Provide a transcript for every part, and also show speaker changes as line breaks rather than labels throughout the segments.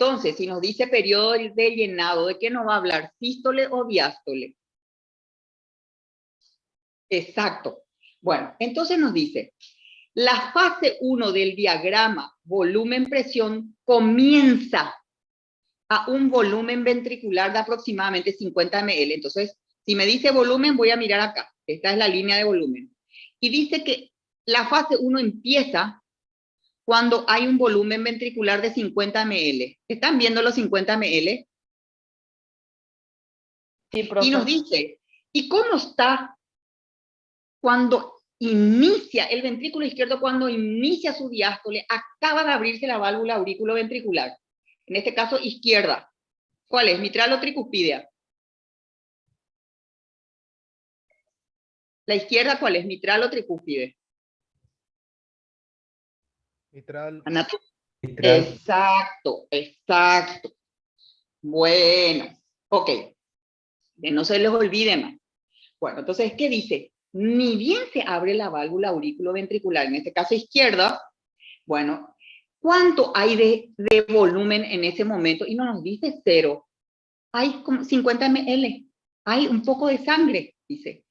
Entonces, si nos dice periodo de llenado, ¿de qué nos va a hablar? ¿Sístole o diástole? Exacto. Bueno, entonces nos dice, la fase 1 del diagrama volumen-presión comienza a un volumen ventricular de aproximadamente 50 ml. Entonces, si me dice volumen, voy a mirar acá. Esta es la línea de volumen. Y dice que la fase 1 empieza cuando hay un volumen ventricular de 50 ml. ¿Están viendo los 50 ml?
Sí, profe.
Y nos dice, ¿y cómo está cuando inicia el ventrículo izquierdo, cuando inicia su diástole? Acaba de abrirse la válvula aurículo-ventricular. En este caso, izquierda. ¿Cuál es? ¿Mitral o tricúspide? ¿La izquierda cuál es? ¿Mitral o tricúspide?
Mitral.
Mitral.
Exacto, exacto. Bueno, ok. Que no se les olvide más. Bueno, entonces, ¿qué dice? Ni bien se abre la válvula aurículo-ventricular, en este caso izquierda, bueno, ¿cuánto hay de volumen en ese momento? Y no nos dice cero. Hay como 50 ml. Hay un poco de sangre, dice.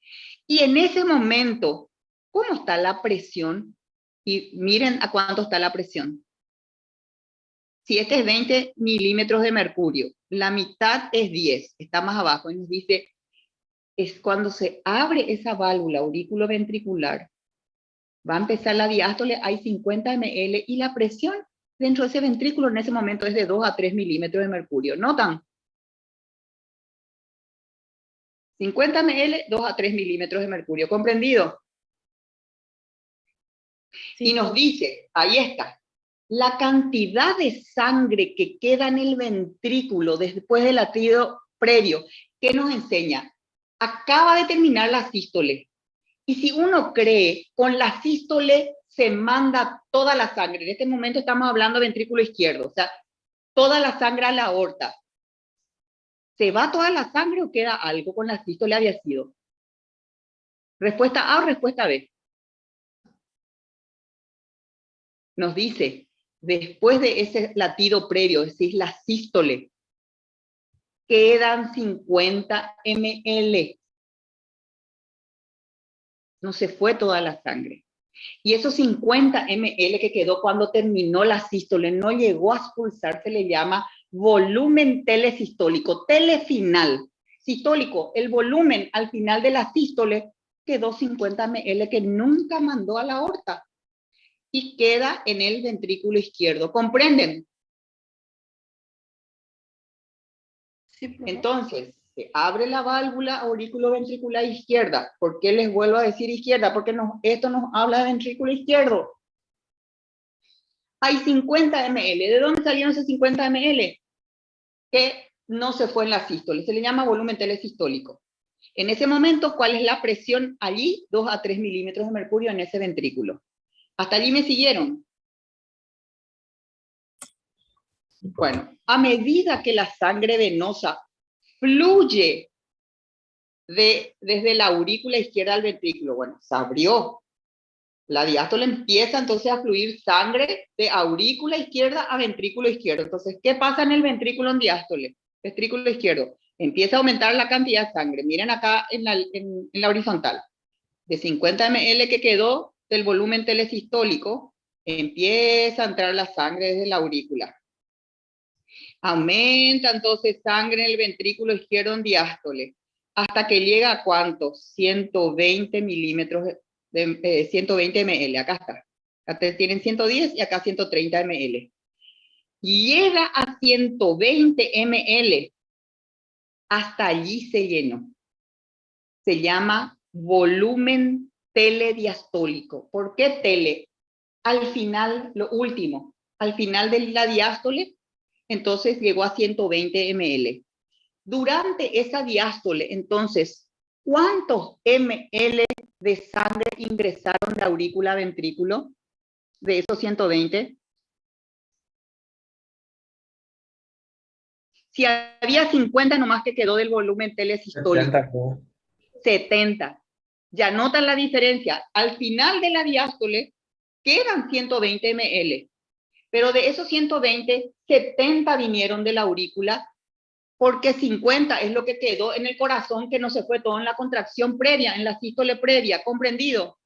Y en ese momento, ¿cómo está la presión? Y miren a cuánto está la presión. Si este es 20 milímetros de mercurio, la mitad es 10, está más abajo, y nos dice, es cuando se abre esa válvula aurículo-ventricular, va a empezar la diástole, hay 50 ml, y la presión dentro de ese ventrículo en ese momento es de 2 a 3 milímetros de mercurio. ¿Notan? 50 ml, 2 a 3 milímetros de mercurio. ¿Comprendido?
Sí,
y nos
profe.
dice, ahí está, la cantidad de sangre que queda en el ventrículo después del latido previo. ¿Qué nos enseña? Acaba de terminar la sístole. Y si uno cree, con la sístole se manda toda la sangre. En este momento estamos hablando de ventrículo izquierdo, o sea, toda la sangre a la aorta. ¿Se va toda la sangre o queda algo con la sístole había sido? Respuesta A o respuesta B. Nos dice, después de ese latido previo, es decir, la sístole, quedan 50 ml. No se fue toda la sangre. Y esos 50 ml que quedó cuando terminó la sístole, no llegó a expulsar, se le llama volumen telesistólico, telefinal. Sistólico, el volumen al final de la sístole quedó 50 ml que nunca mandó a la aorta y queda en el ventrículo izquierdo. ¿Comprenden?
Sí, profe.
Entonces, se abre la válvula aurículo-ventricular izquierda. ¿Por qué les vuelvo a decir izquierda? Porque esto nos habla de ventrículo izquierdo. Hay 50 ml. ¿De dónde salieron esos 50 ml? Que no se fue en la sístole. Se le llama volumen telesistólico. En ese momento, ¿cuál es la presión allí? 2 a 3 milímetros de mercurio en ese ventrículo. ¿Hasta allí me siguieron? Bueno, a medida que la sangre venosa fluye desde la aurícula izquierda al ventrículo, bueno, se abrió. La diástole empieza entonces a fluir sangre de aurícula izquierda a ventrículo izquierdo. Entonces, ¿qué pasa en el ventrículo en diástole? Ventrículo izquierdo. Empieza a aumentar la cantidad de sangre. Miren acá en la horizontal. De 50 ml que quedó del volumen telesistólico, empieza a entrar la sangre desde la aurícula. Aumenta entonces sangre en el ventrículo izquierdo en diástole. ¿Hasta que llega a cuánto? 120 milímetros de 120 ml. Acá está. Acá tienen 110 y acá 130 ml. Llega a 120 ml. Hasta allí se llenó. Se llama volumen telediastólico. ¿Por qué tele? Al final, lo último, al final de la diástole, entonces llegó a 120 ml. Durante esa diástole, entonces, ¿cuántos ml de sangre ingresaron de aurícula a ventrículo de esos 120? Si había 50 nomás que quedó del volumen telesistólico.
70.
70. Ya notan la diferencia. Al final de la diástole quedan 120 ml. Pero de esos 120, 70 vinieron de la aurícula, porque 50 es lo que quedó en el corazón, que no se fue todo en la contracción previa, en la sístole previa, ¿comprendido?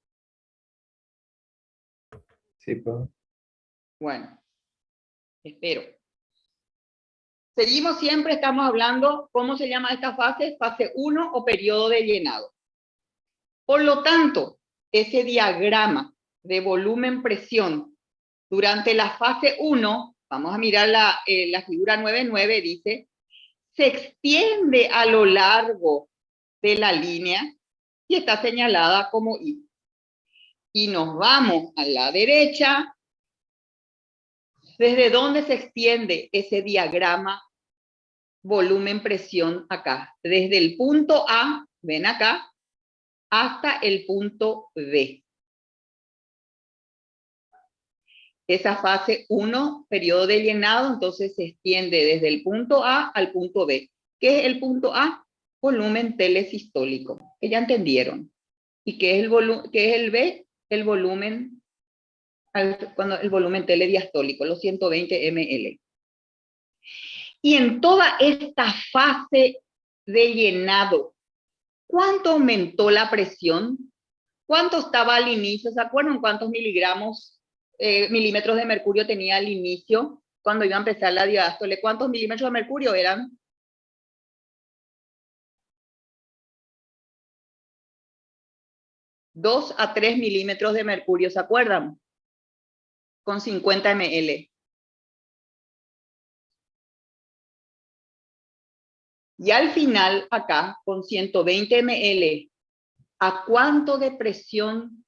Sí, profe.
Bueno, espero. Seguimos siempre, estamos hablando, ¿cómo se llama esta fase? Fase 1 o periodo de llenado. Por lo tanto, ese diagrama de volumen-presión durante la fase 1, vamos a mirar la figura 9.9, dice, se extiende a lo largo de la línea y está señalada como I. Y nos vamos a la derecha. ¿Desde dónde se extiende ese diagrama volumen-presión acá? Desde el punto A, ven acá, hasta el punto B. Esa fase 1, periodo de llenado, entonces se extiende desde el punto A al punto B. ¿Qué es el punto A? Volumen telesistólico, que ya entendieron. ¿Y qué es el B? El volumen, el volumen telediastólico, los 120 ml. Y en toda esta fase de llenado, ¿cuánto aumentó la presión? ¿Cuánto estaba al inicio? ¿Se acuerdan cuántos milímetros de mercurio tenía al inicio cuando iba a empezar la diástole? ¿Cuántos milímetros de mercurio eran? 2 a 3 milímetros de mercurio, ¿se acuerdan? Con 50 ml. Y al final, acá, con 120 ml, ¿a cuánto de presión,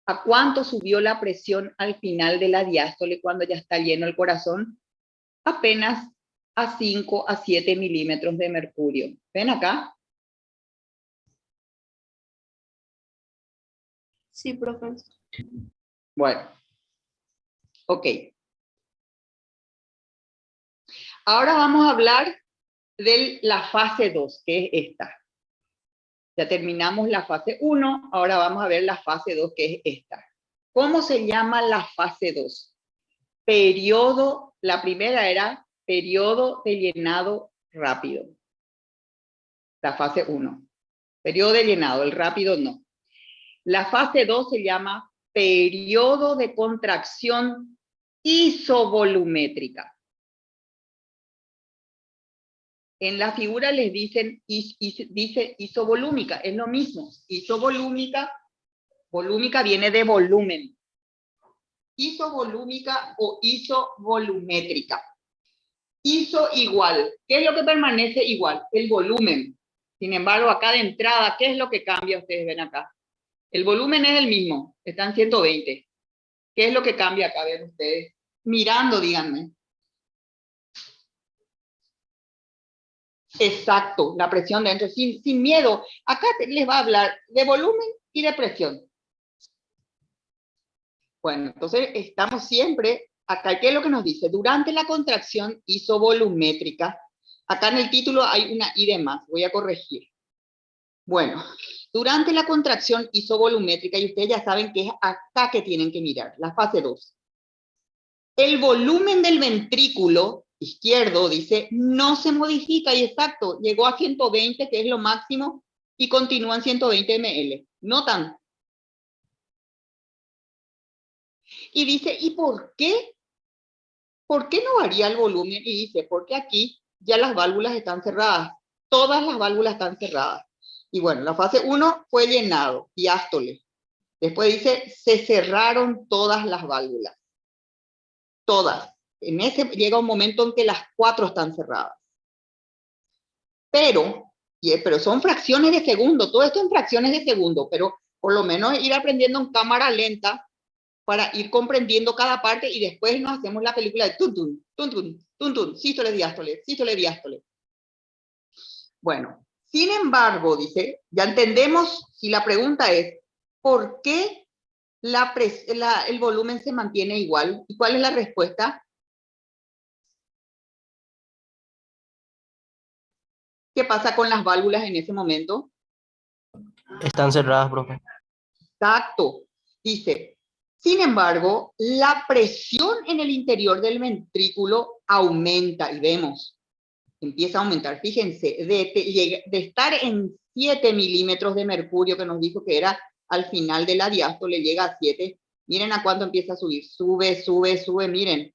a cuánto subió la presión al final de la diástole cuando ya está lleno el corazón? Apenas a 5 a 7 milímetros de mercurio. ¿Ven acá?
Sí, profe.
Bueno, ok. Ahora vamos a hablar de la fase 2, que es esta. Ya terminamos la fase 1, ahora vamos a ver la fase 2, que es esta. ¿Cómo se llama la fase 2? Periodo, la primera era periodo de llenado rápido. La fase 1. Periodo de llenado, el rápido no. La fase 2 se llama periodo de contracción isovolumétrica. En la figura les dicen, dice isovolúmica, es lo mismo. Isovolúmica, volúmica viene de volumen. Isovolúmica o isovolumétrica. Iso igual. ¿Qué es lo que permanece igual? El volumen. Sin embargo, acá de entrada, ¿qué es lo que cambia? Ustedes ven acá. El volumen es el mismo, está en 120. ¿Qué es lo que cambia acá? Ven ustedes. Mirando, díganme. Exacto, la presión dentro, sin miedo. Acá les va a hablar de volumen y de presión. Bueno, entonces estamos siempre, acá, ¿qué es lo que nos dice? Durante la contracción isovolumétrica, acá en el título hay una I de más, voy a corregir. Bueno, durante la contracción isovolumétrica, y ustedes ya saben que es acá que tienen que mirar, la fase 2. El volumen del ventrículo izquierdo, dice, no se modifica, y exacto, llegó a 120, que es lo máximo, y continúa en 120 ml. ¿Notan? Y dice, ¿y por qué? ¿Por qué no varía el volumen? Y dice, porque aquí ya las válvulas están cerradas. Todas las válvulas están cerradas. Y bueno, la fase 1 fue llenado, diástole. Después dice, se cerraron todas las válvulas. Todas. En ese llega un momento en que las 4 están cerradas. Pero son fracciones de segundo. Todo esto en fracciones de segundo, pero por lo menos ir aprendiendo en cámara lenta para ir comprendiendo cada parte y después nos hacemos la película de tuntun, tuntun, tuntun, sístole, diástole, sístole, diástole. Bueno, sin embargo, dice, ya entendemos si la pregunta es, ¿por qué el volumen se mantiene igual? ¿Y cuál es la respuesta? ¿Qué pasa con las válvulas en ese momento?
Están cerradas, profe.
Exacto. Dice, Sin embargo, la presión en el interior del ventrículo aumenta y vemos, empieza a aumentar. Fíjense, de estar en 7 milímetros de mercurio, que nos dijo que era al final de la diástole, llega a 7. Miren a cuánto empieza a subir. Sube, sube, sube. Miren,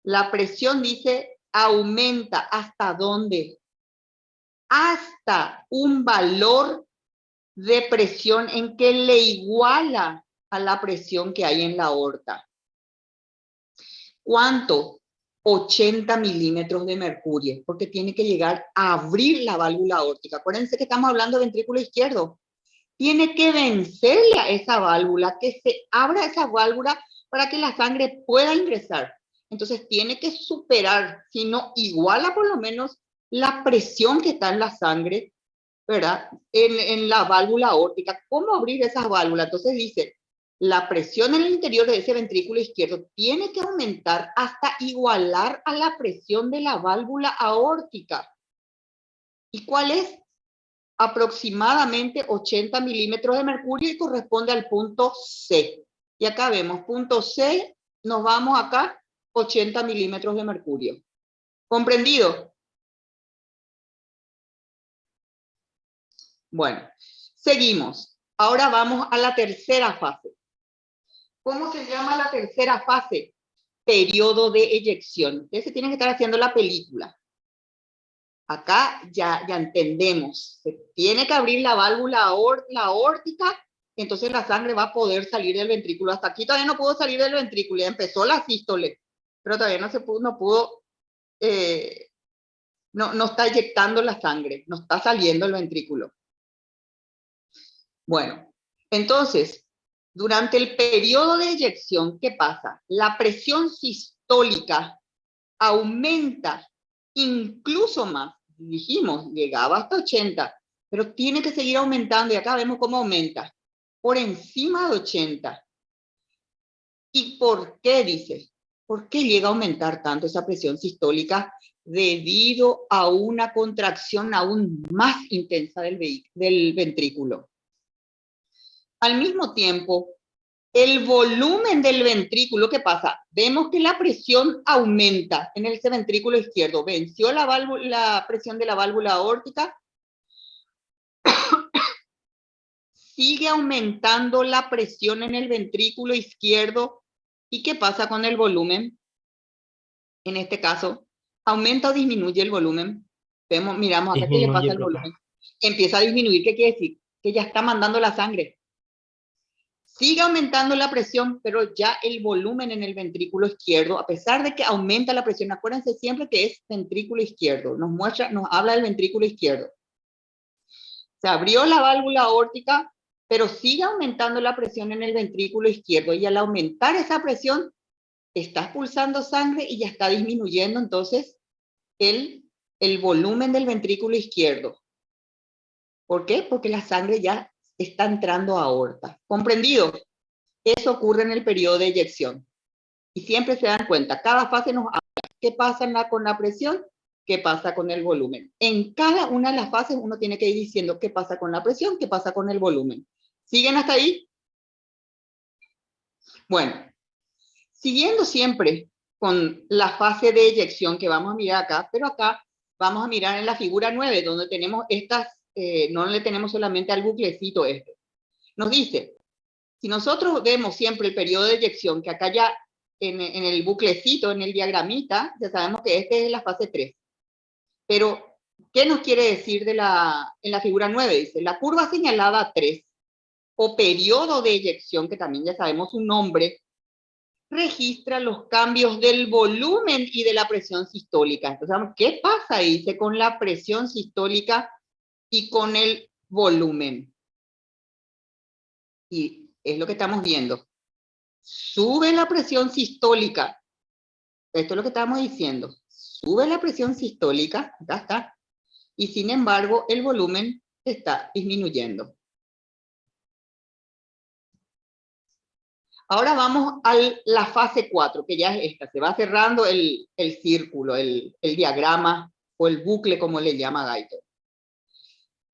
la presión dice aumenta. ¿Hasta dónde? Hasta un valor de presión en que le iguala a la presión que hay en la aorta. ¿Cuánto? 80 milímetros de mercurio, porque tiene que llegar a abrir la válvula aórtica. Acuérdense que estamos hablando de ventrículo izquierdo. Tiene que vencerle a esa válvula, que se abra esa válvula para que la sangre pueda ingresar. Entonces tiene que superar, si no iguala por lo menos la presión que está en la sangre, ¿verdad? En la válvula aórtica. ¿Cómo abrir esas válvulas? Entonces dice, la presión en el interior de ese ventrículo izquierdo tiene que aumentar hasta igualar a la presión de la válvula aórtica. ¿Y cuál es? Aproximadamente 80 milímetros de mercurio y corresponde al punto C. Y acá vemos, punto C, nos vamos acá, 80 milímetros de mercurio. ¿Comprendido? Bueno, seguimos. Ahora vamos a la tercera fase. ¿Cómo se llama la tercera fase? Periodo de eyección. Ustedes se tienen que estar haciendo la película. Acá ya entendemos. Se tiene que abrir la válvula aórtica, entonces la sangre va a poder salir del ventrículo. Hasta aquí todavía no pudo salir del ventrículo, ya empezó la sístole, pero todavía no está eyectando la sangre, no está saliendo el ventrículo. Bueno, entonces, durante el periodo de eyección, ¿qué pasa? La presión sistólica aumenta incluso más. Dijimos, llegaba hasta 80, pero tiene que seguir aumentando y acá vemos cómo aumenta. Por encima de 80. ¿Y por qué, dice? ¿Por qué llega a aumentar tanto esa presión sistólica? Debido a una contracción aún más intensa del ventrículo. Al mismo tiempo, el volumen del ventrículo, ¿qué pasa? Vemos que la presión aumenta en ese ventrículo izquierdo. Venció la presión de la válvula aórtica. Sigue aumentando la presión en el ventrículo izquierdo. ¿Y qué pasa con el volumen? En este caso, ¿aumenta o disminuye el volumen? Miramos acá qué le pasa al volumen. Empieza a disminuir. ¿Qué quiere decir? Que ya está mandando la sangre. Sigue aumentando la presión, pero ya el volumen en el ventrículo izquierdo, a pesar de que aumenta la presión, acuérdense siempre que es ventrículo izquierdo, nos habla del ventrículo izquierdo. Se abrió la válvula aórtica, pero sigue aumentando la presión en el ventrículo izquierdo y al aumentar esa presión, está expulsando sangre y ya está disminuyendo entonces el volumen del ventrículo izquierdo. ¿Por qué? Porque la sangre ya está entrando a aorta. ¿Comprendido? Eso ocurre en el periodo de eyección. Y siempre se dan cuenta, cada fase nos habla qué pasa con la presión, qué pasa con el volumen. En cada una de las fases uno tiene que ir diciendo qué pasa con la presión, qué pasa con el volumen. ¿Siguen hasta ahí? Bueno, siguiendo siempre con la fase de eyección que vamos a mirar acá, pero acá vamos a mirar en la figura 9, donde tenemos estas, no le tenemos solamente al buclecito este. Nos dice, si nosotros vemos siempre el periodo de eyección, que acá ya en el buclecito, en el diagramita, ya sabemos que este es la fase 3. Pero, ¿qué nos quiere decir en la figura 9? Dice, la curva señalada 3, o periodo de eyección, que también ya sabemos su nombre, registra los cambios del volumen y de la presión sistólica. Entonces, ¿qué pasa? Dice, con la presión sistólica y con el volumen. Y es lo que estamos viendo. Sube la presión sistólica. Esto es lo que estamos diciendo. Sube la presión sistólica, acá está. Y sin embargo, el volumen está disminuyendo. Ahora vamos a la fase 4, que ya es esta. Se va cerrando el círculo, el diagrama o el bucle, como le llama Guyton.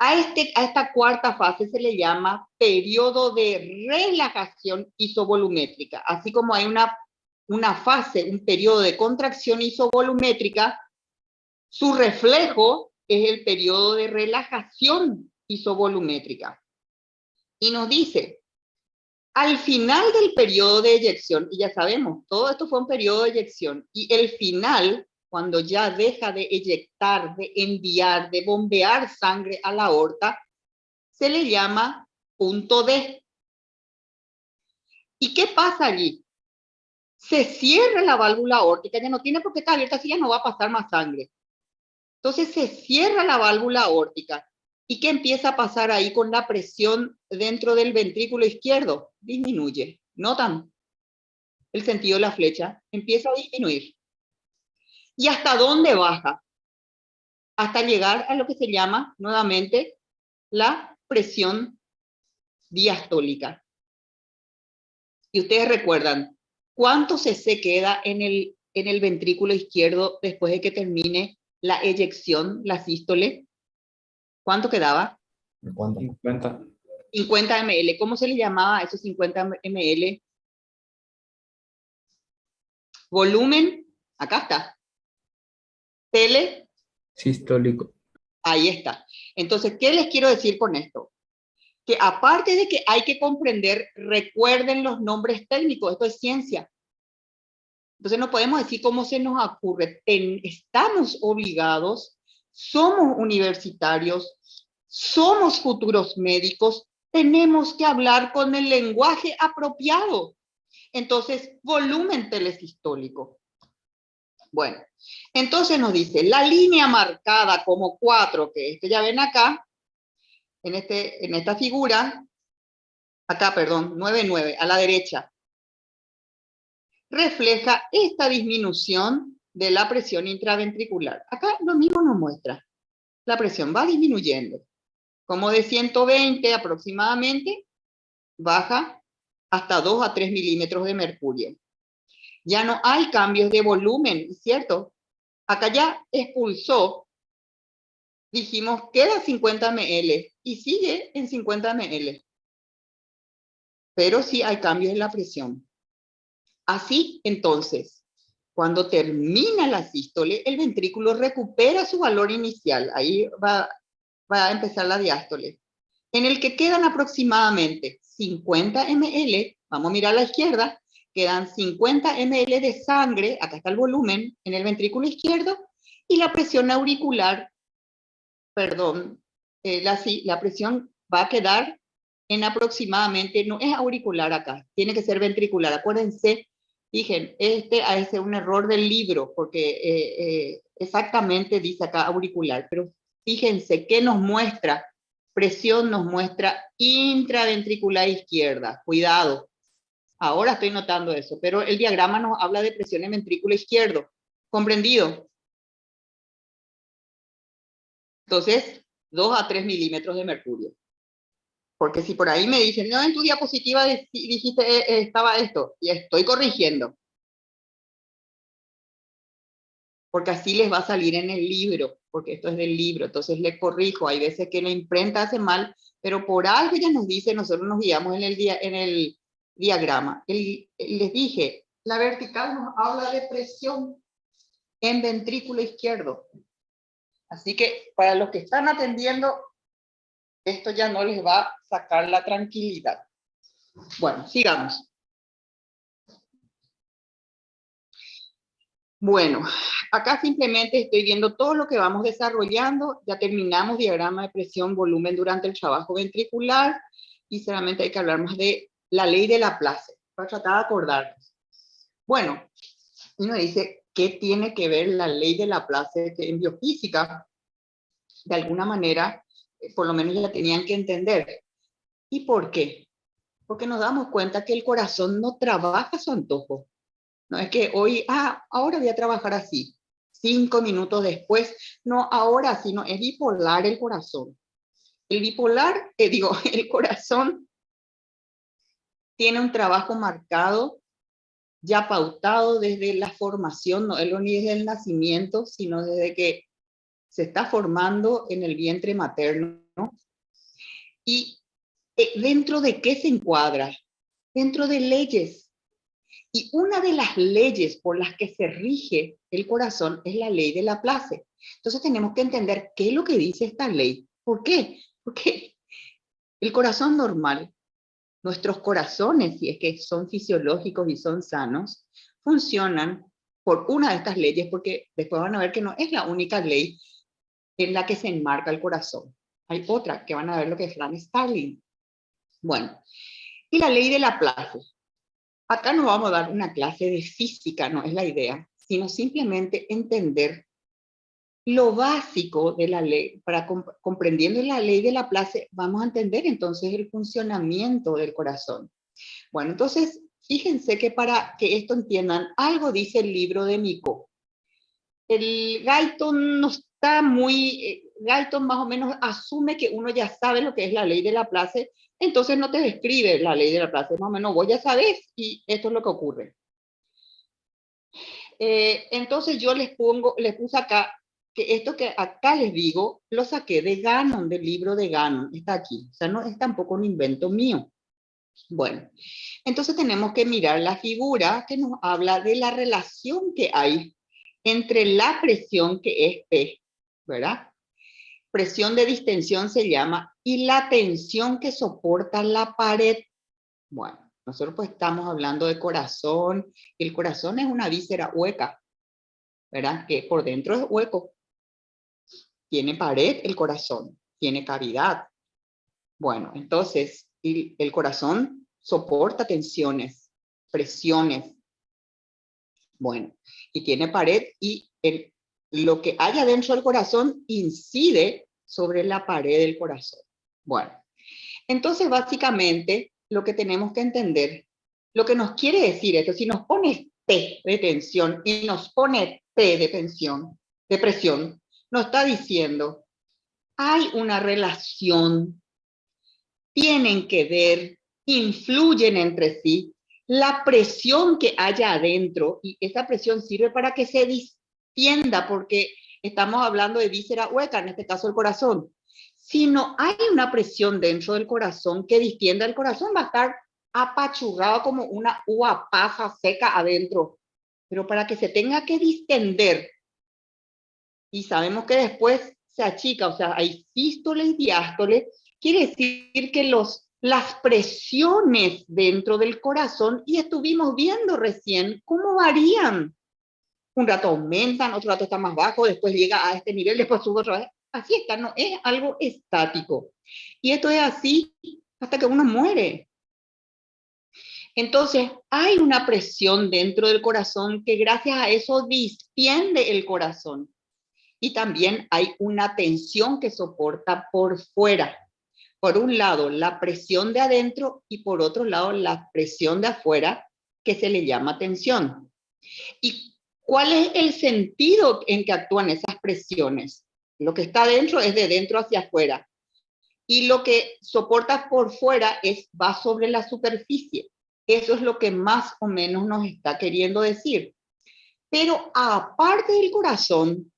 A esta cuarta fase se le llama periodo de relajación isovolumétrica. Así como hay una fase, un periodo de contracción isovolumétrica, su reflejo es el periodo de relajación isovolumétrica. Y nos dice, al final del periodo de eyección, y ya sabemos, todo esto fue un periodo de eyección, y el final, cuando ya deja de eyectar, de enviar, de bombear sangre a la aorta, se le llama punto D. ¿Y qué pasa allí? Se cierra la válvula aórtica, ya no tiene por qué estar abierta, así ya no va a pasar más sangre. Entonces se cierra la válvula aórtica. ¿Y qué empieza a pasar ahí con la presión dentro del ventrículo izquierdo? Disminuye. ¿Notan? El sentido de la flecha empieza a disminuir. ¿Y hasta dónde baja? Hasta llegar a lo que se llama nuevamente la presión diastólica. Y ustedes recuerdan, ¿cuánto cc queda en el ventrículo izquierdo después de que termine la eyección, la sístole? ¿Cuánto quedaba?
50.
50 ml. ¿Cómo se le llamaba a esos 50 ml? Volumen, acá está. Tele,
Sistólico.
ahí está. Entonces, ¿qué les quiero decir con esto? Que aparte de que hay que comprender, recuerden los nombres técnicos, esto es ciencia. Entonces no podemos decir cómo se nos ocurre. Estamos obligados, somos universitarios, somos futuros médicos, tenemos que hablar con el lenguaje apropiado. Entonces, volumen telesistólico. Bueno, entonces nos dice, la línea marcada como 4, que ya ven acá, en esta figura, acá, perdón, 9,9, a la derecha, refleja esta disminución de la presión intraventricular. Acá lo mismo nos muestra. La presión va disminuyendo. Como de 120 aproximadamente, baja hasta 2 a 3 milímetros de mercurio. Ya no hay cambios de volumen, ¿cierto? Acá ya expulsó, dijimos, queda 50 ml y sigue en 50 ml. Pero sí hay cambios en la presión. Así, entonces, cuando termina la sístole, el ventrículo recupera su valor inicial. Ahí va a empezar la diástole, en el que quedan aproximadamente 50 ml, vamos a mirar a la izquierda, quedan 50 ml de sangre, acá está el volumen, en el ventrículo izquierdo, y la presión auricular, perdón, la presión va a quedar en aproximadamente, no es auricular acá, tiene que ser ventricular. Acuérdense, dije, este es un error del libro, porque exactamente dice acá auricular, pero fíjense, ¿qué nos muestra? Presión nos muestra intraventricular izquierda, cuidado. Ahora estoy notando eso, pero el diagrama nos habla de presión en ventrículo izquierdo. ¿Comprendido? Entonces, 2 a 3 milímetros de mercurio. Porque si por ahí me dicen, no, en tu diapositiva dijiste estaba esto, y estoy corrigiendo. Porque así les va a salir en el libro, porque esto es del libro, entonces le corrijo. Hay veces que la imprenta hace mal, pero por algo ya nos dice, nosotros nos guiamos en el diagrama. Les dije, la vertical nos habla de presión en ventrículo izquierdo. Así que para los que están atendiendo, esto ya no les va a sacar la tranquilidad. Bueno, sigamos. Bueno, acá simplemente estoy viendo todo lo que vamos desarrollando. Ya terminamos diagrama de presión, volumen durante el trabajo ventricular. Y solamente hay que hablar más de la ley de Laplace, para tratar de acordarnos. Bueno, uno dice, ¿qué tiene que ver la ley de Laplace? Que en biofísica, de alguna manera, por lo menos ya tenían que entender. ¿Y por qué? Porque nos damos cuenta que el corazón no trabaja a su antojo. No es que hoy, ahora voy a trabajar así. 5 minutos después, no, ahora sí, no, es bipolar el corazón. El bipolar, el corazón tiene un trabajo marcado, ya pautado desde la formación, no es ni desde el nacimiento, sino desde que se está formando en el vientre materno. ¿Y dentro de qué se encuadra? Dentro de leyes. Y una de las leyes por las que se rige el corazón es la ley de Laplace. Entonces tenemos que entender qué es lo que dice esta ley. ¿Por qué? Porque el corazón normal, nuestros corazones, si es que son fisiológicos y son sanos, funcionan por una de estas leyes, porque después van a ver que no es la única ley en la que se enmarca el corazón. Hay otra que van a ver lo que es Frank Starling. Bueno, y la ley de Laplace. Acá no vamos a dar una clase de física, no es la idea, sino simplemente entender lo básico de la ley. Para comprendiendo la ley de Laplace, vamos a entender entonces el funcionamiento del corazón. Bueno, entonces, fíjense que para que esto entiendan, algo dice el libro de Miko. El Galton no está muy... Galton más o menos asume que uno ya sabe lo que es la ley de Laplace, entonces no te describe la ley de Laplace, más o menos vos ya sabés y esto es lo que ocurre. Entonces yo les puse acá, que esto que acá les digo, lo saqué de Gannon, del libro de Gannon, está aquí, o sea, no es tampoco un invento mío. Bueno, entonces tenemos que mirar la figura que nos habla de la relación que hay entre la presión que es P, ¿verdad? Presión de distensión se llama, y la tensión que soporta la pared. Bueno, nosotros pues estamos hablando de corazón. El corazón es una víscera hueca, ¿verdad? Que por dentro es hueco. Tiene pared el corazón, tiene cavidad. Bueno, entonces el corazón soporta tensiones, presiones. Bueno, y tiene pared y lo que hay adentro del corazón incide sobre la pared del corazón. Bueno, entonces básicamente lo que tenemos que entender, lo que nos quiere decir esto, si nos pone T de tensión y nos pone T de tensión, de presión, nos está diciendo, hay una relación, tienen que ver, influyen entre sí, la presión que haya adentro, y esa presión sirve para que se distienda, porque estamos hablando de víscera hueca, en este caso el corazón. Si no hay una presión dentro del corazón que distienda el corazón, va a estar apachurrado como una uva pasa seca adentro. Pero para que se tenga que distender, y sabemos que después se achica, o sea, hay sístole y diástole, quiere decir que las presiones dentro del corazón, y estuvimos viendo recién cómo varían. Un rato aumentan, otro rato está más bajo, después llega a este nivel, después sube otra vez. Así está, no es algo estático. Y esto es así hasta que uno muere. Entonces, hay una presión dentro del corazón que gracias a eso distiende el corazón. Y también hay una tensión que soporta por fuera. Por un lado, la presión de adentro y por otro lado, la presión de afuera, que se le llama tensión. ¿Y cuál es el sentido en que actúan esas presiones? Lo que está adentro es de dentro hacia afuera. Y lo que soporta por fuera va sobre la superficie. Eso es lo que más o menos nos está queriendo decir. Pero aparte del corazón,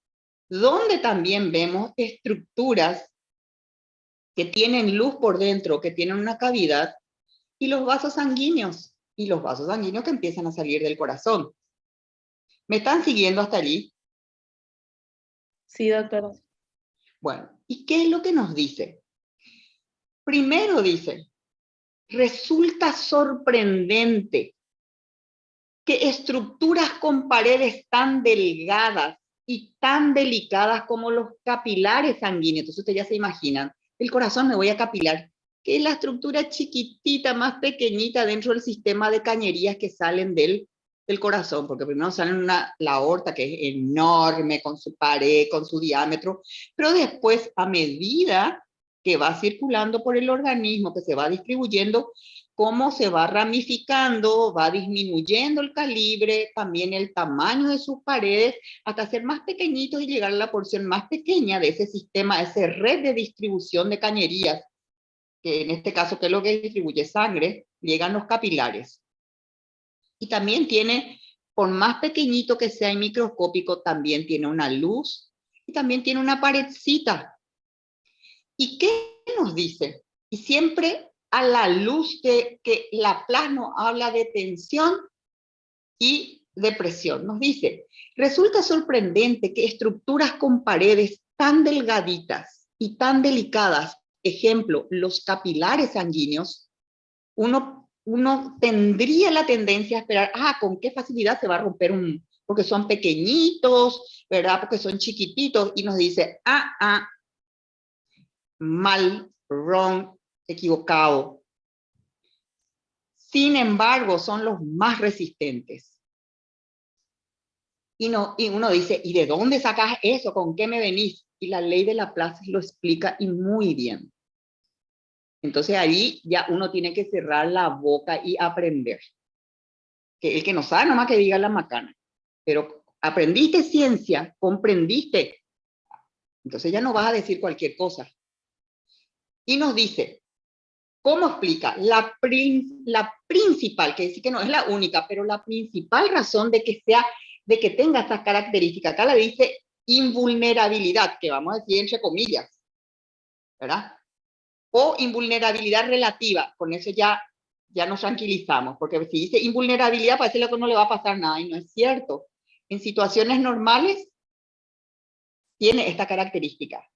donde también vemos estructuras que tienen luz por dentro, que tienen una cavidad, y los vasos sanguíneos, que empiezan a salir del corazón. ¿Me están siguiendo hasta allí?
Sí, doctora.
Bueno, ¿y qué es lo que nos dice? Primero dice, resulta sorprendente que estructuras con paredes tan delgadas y tan delicadas como los capilares sanguíneos, entonces ustedes ya se imaginan, el corazón me voy a capilar, que es la estructura chiquitita, más pequeñita dentro del sistema de cañerías que salen del corazón, porque primero salen la aorta, que es enorme, con su pared, con su diámetro, pero después, a medida que va circulando por el organismo, que se va distribuyendo, cómo se va ramificando, va disminuyendo el calibre, también el tamaño de sus paredes, hasta ser más pequeñitos y llegar a la porción más pequeña de ese sistema, esa red de distribución de cañerías, que en este caso, que es lo que distribuye sangre, llegan los capilares. Y también tiene, por más pequeñito que sea y microscópico, también tiene una luz y también tiene una paredcita. ¿Y qué nos dice? Y siempre a la luz de que Laplace nos habla de tensión y de presión. Nos dice, resulta sorprendente que estructuras con paredes tan delgaditas y tan delicadas, ejemplo, los capilares sanguíneos, uno tendría la tendencia a esperar, con qué facilidad se va a romper porque son pequeñitos, ¿verdad? Porque son chiquititos, y nos dice, mal, wrong, equivocado. Sin embargo, son los más resistentes. Y uno dice, ¿y de dónde sacas eso? ¿Con qué me venís? Y la ley de Laplace lo explica y muy bien. Entonces ahí ya uno tiene que cerrar la boca y aprender. Que el que no sabe, nomás que diga la macana. Pero aprendiste ciencia, comprendiste. Entonces ya no vas a decir cualquier cosa. Y nos dice, ¿cómo explica? La principal, que decir que no es la única, pero la principal razón de que tenga estas características, acá le dice invulnerabilidad, que vamos a decir entre comillas, ¿verdad? O invulnerabilidad relativa, con eso ya nos tranquilizamos, porque si dice invulnerabilidad parece que no le va a pasar nada, y no es cierto. En situaciones normales tiene esta característica.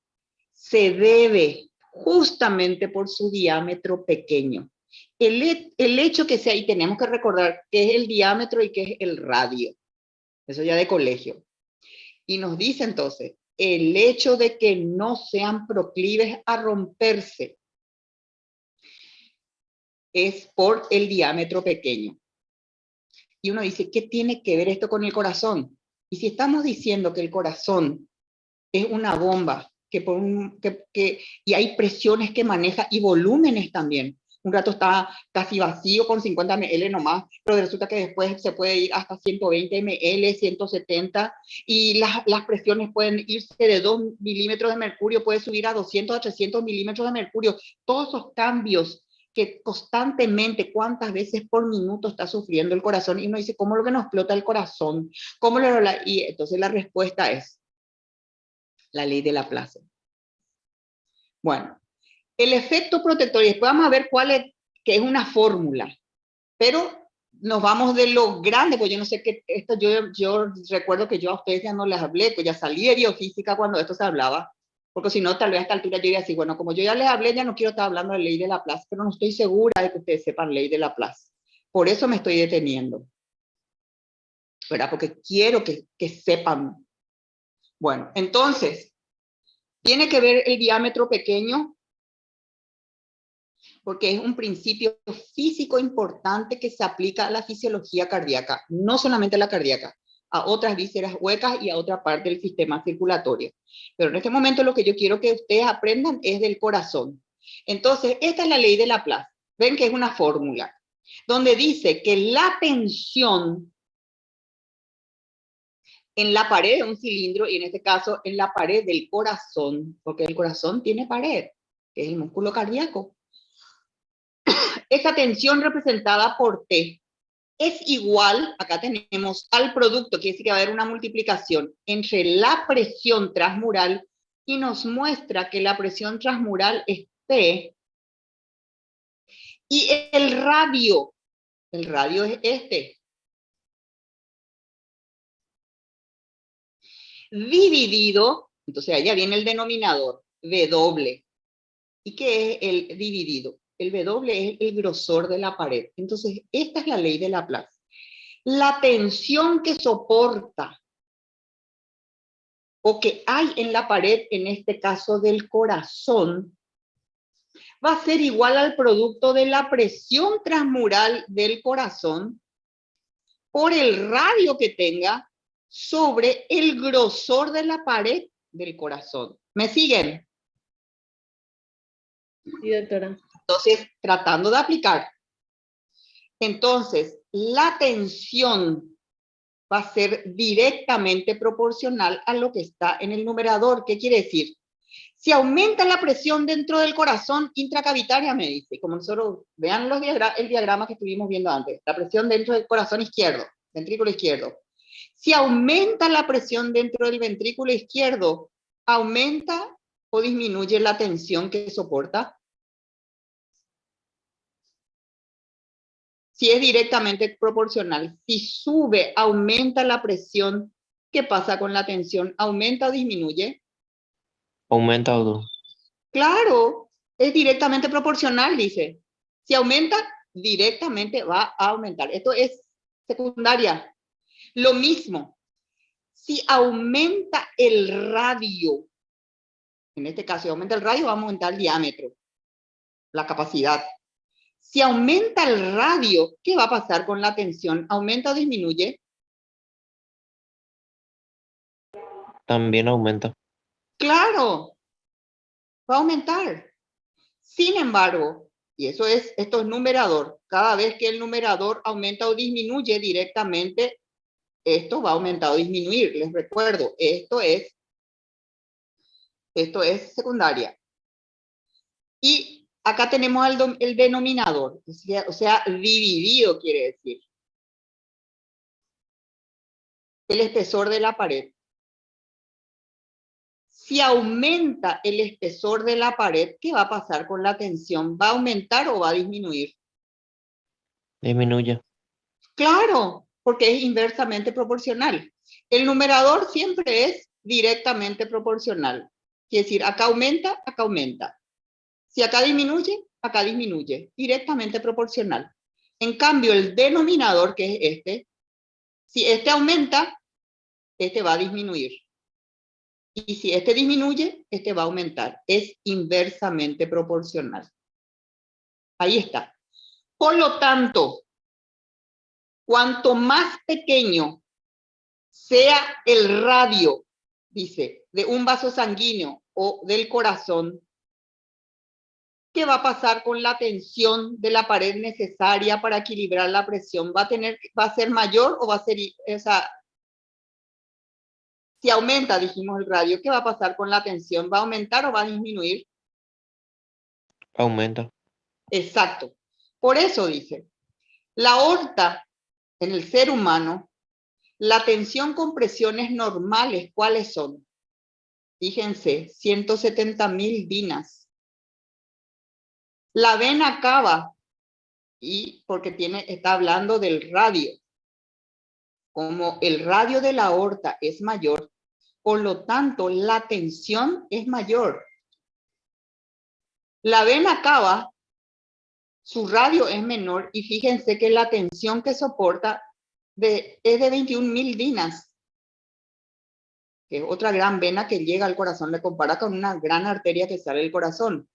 Se debe justamente por su diámetro pequeño. El hecho que sea, y tenemos que recordar qué es el diámetro y qué es el radio. Eso ya de colegio. Y nos dice entonces, el hecho de que no sean proclives a romperse es por el diámetro pequeño. Y uno dice, ¿qué tiene que ver esto con el corazón? Y si estamos diciendo que el corazón es una bomba, y hay presiones que maneja y volúmenes también. Un rato está casi vacío con 50 ml nomás, pero resulta que después se puede ir hasta 120 ml, 170, y las presiones pueden irse de 2 milímetros de mercurio, puede subir a 200 a 300 milímetros de mercurio. Todos esos cambios que constantemente, cuántas veces por minuto está sufriendo el corazón, y uno dice, ¿cómo lo que nos explota el corazón? Y entonces la respuesta es la ley de Laplace. Bueno, el efecto protector, y después vamos a ver que es una fórmula, pero nos vamos de lo grande, pues yo no sé qué, esto yo recuerdo que yo a ustedes ya no les hablé, pues ya salí de biofísica cuando esto se hablaba, porque si no, tal vez a esta altura yo iba a decir, bueno, como yo ya les hablé, ya no quiero estar hablando de ley de Laplace, pero no estoy segura de que ustedes sepan ley de Laplace. Por eso me estoy deteniendo, ¿verdad? Porque quiero que sepan. Bueno, entonces, tiene que ver el diámetro pequeño, porque es un principio físico importante que se aplica a la fisiología cardíaca, no solamente a la cardíaca, a otras vísceras huecas y a otra parte del sistema circulatorio. Pero en este momento lo que yo quiero que ustedes aprendan es del corazón. Entonces, esta es la ley de Laplace. Ven que es una fórmula, donde dice que la tensión en la pared de un cilindro, y en este caso en la pared del corazón, porque el corazón tiene pared, que es el músculo cardíaco. Esa tensión representada por T es igual, acá tenemos al producto, quiere decir que va a haber una multiplicación entre la presión transmural, y nos muestra que la presión transmural es T, y el radio es este, dividido, entonces allá viene el denominador, W. ¿Y qué es el dividido? El W es el grosor de la pared. Entonces, esta es la ley de Laplace. La tensión que soporta o que hay en la pared, en este caso del corazón, va a ser igual al producto de la presión transmural del corazón por el radio que tenga sobre el grosor de la pared del corazón. ¿Me siguen?
Sí, doctora.
Entonces, tratando de aplicar. Entonces, la tensión va a ser directamente proporcional a lo que está en el numerador. ¿Qué quiere decir? Si aumenta la presión dentro del corazón intracavitaria, me dice, como nosotros, vean el diagrama que estuvimos viendo antes, la presión dentro del corazón izquierdo, ventrículo izquierdo. Si aumenta la presión dentro del ventrículo izquierdo, aumenta o disminuye la tensión que soporta? Si es directamente proporcional, si sube, aumenta la presión, ¿qué pasa con la tensión? ¿Aumenta o disminuye?
Aumenta o no.
Claro, es directamente proporcional, dice. Si aumenta, directamente va a aumentar. Esto es secundaria. Lo mismo, si aumenta el radio, en este caso, si aumenta el radio, va a aumentar el diámetro, la capacidad. Si aumenta el radio, ¿qué va a pasar con la tensión? ¿Aumenta o disminuye?
También aumenta.
Claro, va a aumentar. Sin embargo, y esto es numerador, cada vez que el numerador aumenta o disminuye directamente, esto va a aumentar o disminuir. Les recuerdo, esto es secundaria. Y acá tenemos el denominador, o sea, dividido quiere decir. El espesor de la pared. Si aumenta el espesor de la pared, ¿qué va a pasar con la tensión? ¿Va a aumentar o va a disminuir?
Disminuye.
Claro, porque es inversamente proporcional. El numerador siempre es directamente proporcional. Quiere decir, acá aumenta, acá aumenta. Si acá disminuye. Directamente proporcional. En cambio, el denominador, que es este, si este aumenta, este va a disminuir. Y si este disminuye, este va a aumentar. Es inversamente proporcional. Ahí está. Por lo tanto, cuanto más pequeño sea el radio, dice, de un vaso sanguíneo o del corazón, ¿qué va a pasar con la tensión de la pared necesaria para equilibrar la presión? ¿Va a ser mayor o va a ser, si aumenta, dijimos, el radio, ¿qué va a pasar con la tensión? ¿Va a aumentar o va a disminuir?
Aumenta.
Exacto. Por eso dice, la aorta en el ser humano, la tensión con presiones normales, ¿cuáles son? Fíjense, 170.000 dinas. La vena cava, y porque está hablando del radio. Como el radio de la aorta es mayor, por lo tanto, la tensión es mayor. La vena cava, su radio es menor, y fíjense que la tensión que soporta es de 21.000 dinas, que es otra gran vena que llega al corazón, le compara con una gran arteria que sale del corazón.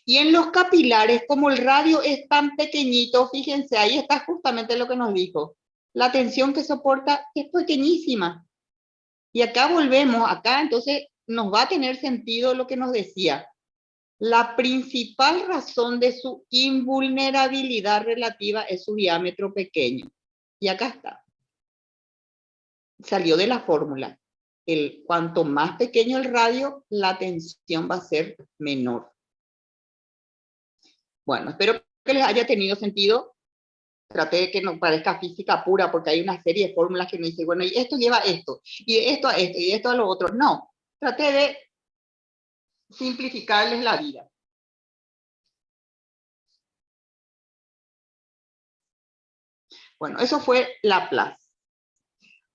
Y en los capilares, como el radio es tan pequeñito, fíjense, ahí está justamente lo que nos dijo. La tensión que soporta es pequeñísima. Y acá volvemos, acá entonces nos va a tener sentido lo que nos decía. La principal razón de su invulnerabilidad relativa es su diámetro pequeño. Y acá está. Salió de la fórmula. Cuanto más pequeño el radio, la tensión va a ser menor. Bueno, espero que les haya tenido sentido. Traté de que no parezca física pura, porque hay una serie de fórmulas que nos dicen, bueno, y esto lleva esto, y de esto a esto, y de esto a lo otro. No, traté de simplificarles la vida. Bueno, eso fue Laplace.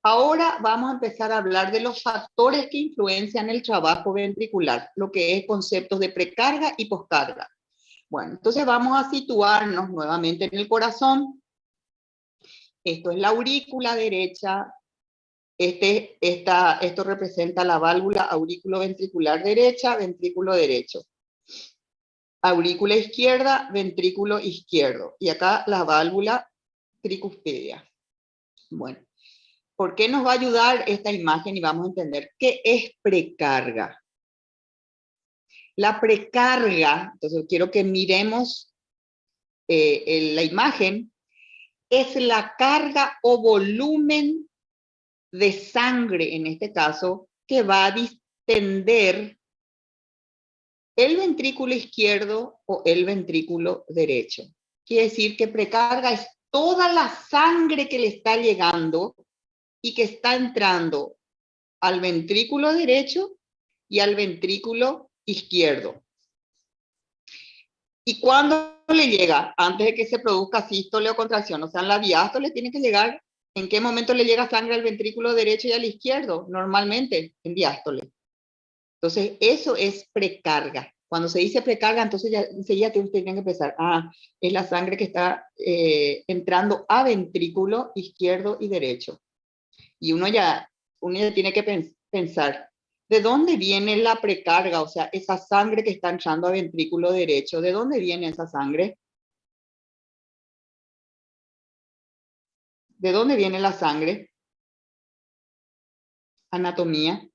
Ahora vamos a empezar a hablar de los factores que influencian el trabajo ventricular, lo que es conceptos de precarga y poscarga. Bueno, entonces vamos a situarnos nuevamente en el corazón. Esto es la aurícula derecha. Esto representa la válvula aurículo-ventricular derecha, ventrículo derecho. Aurícula izquierda, ventrículo izquierdo. Y acá la válvula tricuspidia. Bueno, ¿por qué nos va a ayudar esta imagen? Y vamos a entender qué es precarga. La precarga, entonces quiero que miremos la imagen, es la carga o volumen de sangre, en este caso, que va a distender el ventrículo izquierdo o el ventrículo derecho. Quiere decir que precarga es toda la sangre que le está llegando y que está entrando al ventrículo derecho y al ventrículo izquierdo. ¿Y cuándo le llega? Antes de que se produzca sístole o contracción. O sea, en la diástole tiene que llegar. ¿En qué momento le llega sangre al ventrículo derecho y al izquierdo? Normalmente, en diástole. Entonces, eso es precarga. Cuando se dice precarga, entonces ya enseguida ustedes tienen que empezar. Es la sangre que está entrando a ventrículo izquierdo y derecho. Y uno ya tiene que pensar, ¿de dónde viene la precarga? O sea, esa sangre que está entrando a ventrículo derecho, ¿de dónde viene esa sangre? ¿De dónde viene la sangre? Anatomía.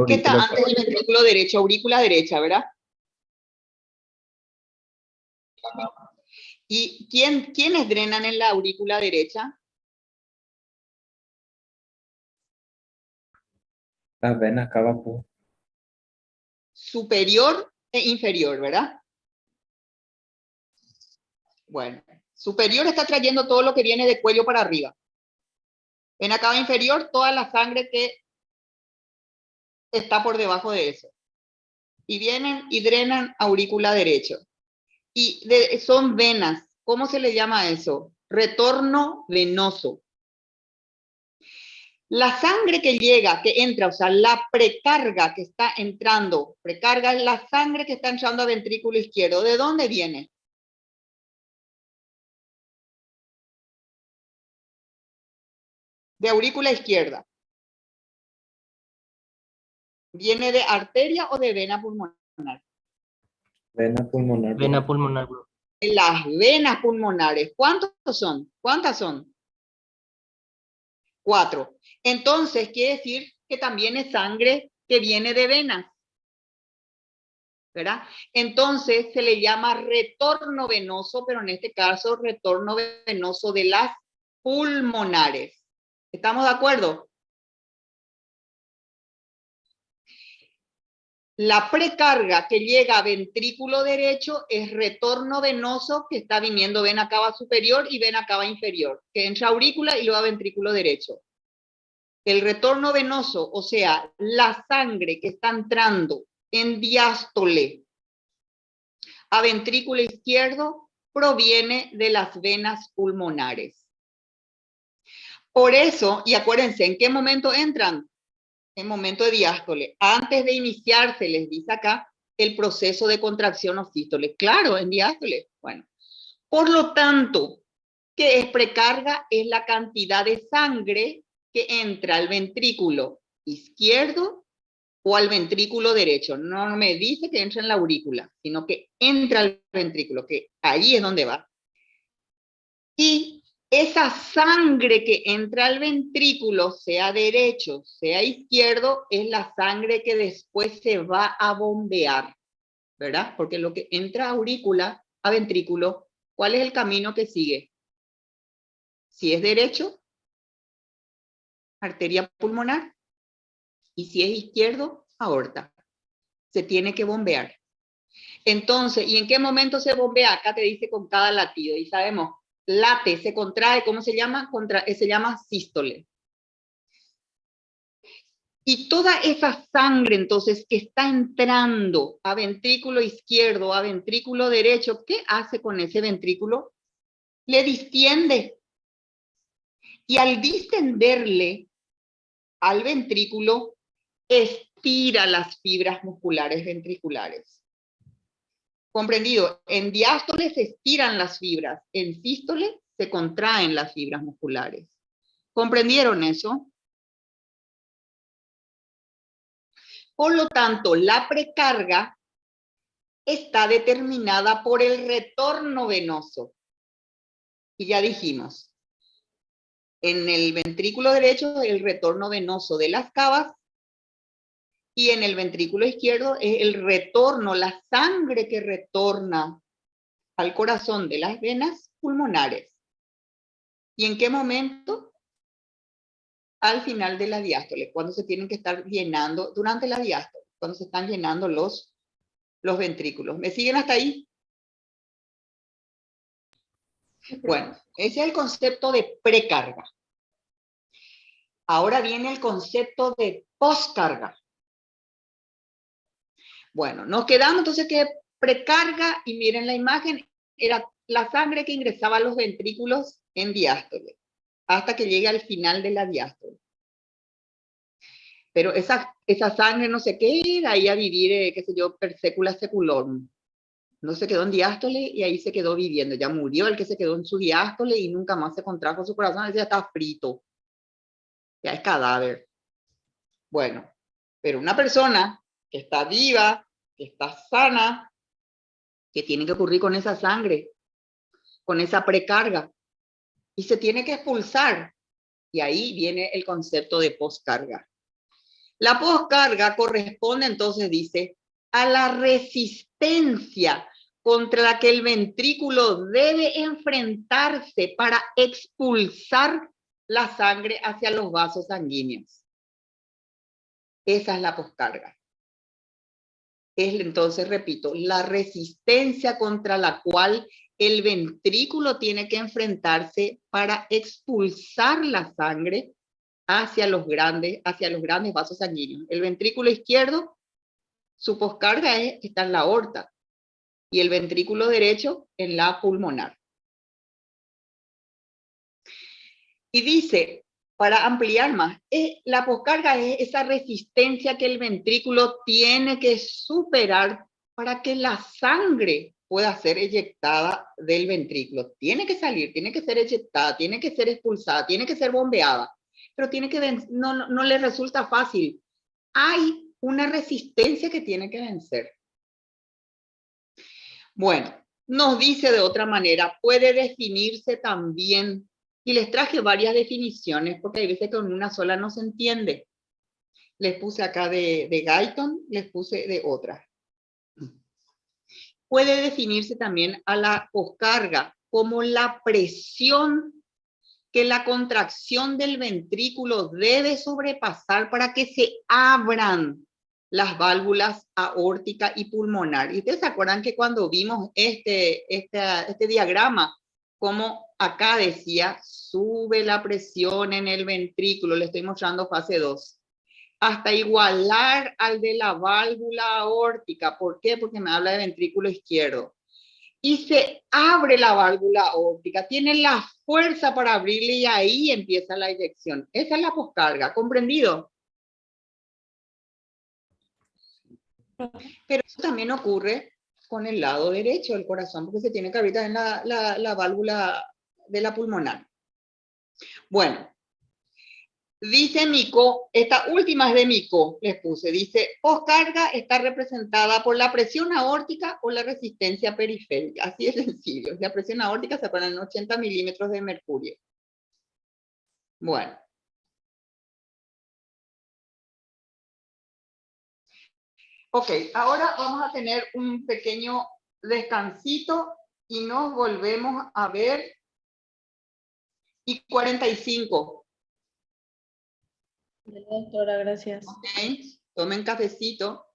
¿Qué está antes del ventrículo derecho? Aurícula derecha, ¿verdad? ¿Y quiénes drenan en la aurícula derecha?
Las venas acá abajo.
Superior e inferior, ¿verdad? Bueno, superior está trayendo todo lo que viene de cuello para arriba. Vena cava inferior, toda la sangre que está por debajo de eso. Y vienen y drenan aurícula derecho. Y son venas. ¿Cómo se le llama eso? Retorno venoso. La sangre que llega, que entra, o sea, la precarga que está entrando, precarga es la sangre que está entrando a ventrículo izquierdo. ¿De dónde viene? De aurícula izquierda. ¿Viene de arteria o de vena pulmonar?
Vena pulmonar.
Vena pulmonar, bro.
Las venas pulmonares. ¿Cuántos son? ¿Cuántas son? 4. Entonces, quiere decir que también es sangre que viene de venas, ¿verdad? Entonces, se le llama retorno venoso, pero en este caso, retorno venoso de las pulmonares. ¿Estamos de acuerdo? La precarga que llega a ventrículo derecho es retorno venoso que está viniendo vena cava superior y vena cava inferior, que entra a aurícula y luego a ventrículo derecho. El retorno venoso, o sea, la sangre que está entrando en diástole a ventrículo izquierdo, proviene de las venas pulmonares. Por eso, y acuérdense, ¿en qué momento entran? En momento de diástole. Antes de iniciarse, les dice acá, el proceso de contracción o sístole. Claro, en diástole. Bueno, por lo tanto, ¿qué es precarga? Es la cantidad de sangre que entra al ventrículo izquierdo o al ventrículo derecho. No me dice que entra en la aurícula, sino que entra al ventrículo, que ahí es donde va. Y esa sangre que entra al ventrículo, sea derecho, sea izquierdo, es la sangre que después se va a bombear, ¿verdad? Porque lo que entra a aurícula, a ventrículo, ¿cuál es el camino que sigue? Si es derecho, arteria pulmonar, y si es izquierdo, aorta. Se tiene que bombear. Entonces, ¿y en qué momento se bombea? Acá te dice con cada latido, y sabemos, late, se contrae, ¿cómo se llama? Se llama sístole. Y toda esa sangre, entonces, que está entrando a ventrículo izquierdo, a ventrículo derecho, ¿qué hace con ese ventrículo? Le distiende. Y al distenderle al ventrículo, estira las fibras musculares ventriculares. ¿Comprendido? En diástole se estiran las fibras, en sístole se contraen las fibras musculares. ¿Comprendieron eso? Por lo tanto, la precarga está determinada por el retorno venoso. Y ya dijimos, en el ventrículo derecho el retorno venoso de las cavas y en el ventrículo izquierdo es el retorno, la sangre que retorna al corazón de las venas pulmonares. ¿Y en qué momento? Al final de la diástole, cuando se tienen que estar llenando, durante la diástole, cuando se están llenando los ventrículos. ¿Me siguen hasta ahí? Bueno, ese es el concepto de precarga. Ahora viene el concepto de poscarga. Bueno, nos quedamos entonces que precarga, y miren la imagen, era la sangre que ingresaba a los ventrículos en diástole, hasta que llegue al final de la diástole. Pero esa sangre no se queda ahí a vivir, qué sé yo, per secula seculorum. No se quedó en diástole y ahí se quedó viviendo. Ya murió el que se quedó en su diástole y nunca más se contrajo su corazón, ya está frito. Ya es cadáver. Bueno, pero una persona que está viva, que está sana, ¿qué tiene que ocurrir con esa sangre? Con esa precarga. Y se tiene que expulsar. Y ahí viene el concepto de poscarga. La poscarga corresponde entonces, dice, a la resistencia contra la que el ventrículo debe enfrentarse para expulsar la sangre hacia los vasos sanguíneos. Esa es la poscarga. Es entonces, repito, la resistencia contra la cual el ventrículo tiene que enfrentarse para expulsar la sangre hacia los grandes vasos sanguíneos. El ventrículo izquierdo, su poscarga está en la aorta, y el ventrículo derecho en la pulmonar. Y dice, para ampliar más, la poscarga es esa resistencia que el ventrículo tiene que superar para que la sangre pueda ser eyectada del ventrículo. Tiene que salir, tiene que ser eyectada, tiene que ser expulsada, tiene que ser bombeada, pero no le resulta fácil. Hay una resistencia que tiene que vencer. Bueno, nos dice de otra manera, puede definirse también, y les traje varias definiciones porque hay veces que con una sola no se entiende. Les puse acá de Guyton, les puse de otras. Puede definirse también a la poscarga como la presión que la contracción del ventrículo debe sobrepasar para que se abran las válvulas aórtica y pulmonar. Y ustedes se acuerdan que cuando vimos este diagrama, como acá decía, sube la presión en el ventrículo, le estoy mostrando fase 2, hasta igualar al de la válvula aórtica. ¿Por qué? Porque me habla de ventrículo izquierdo. Y se abre la válvula aórtica, tiene la fuerza para abrirle y ahí empieza la eyección. Esa es la poscarga, ¿comprendido? Pero eso también ocurre con el lado derecho del corazón, porque se tiene que abrir también la válvula de la pulmonar. Bueno, dice Mico, esta última es de Mico, les puse, dice, poscarga está representada por la presión aórtica o la resistencia periférica. Así es sencillo. La presión aórtica se pone en 80 milímetros de mercurio. Bueno. Ok, ahora vamos a tener un pequeño descansito y nos volvemos a ver. Y 45.
Doctora, gracias.
Ok, tomen cafecito.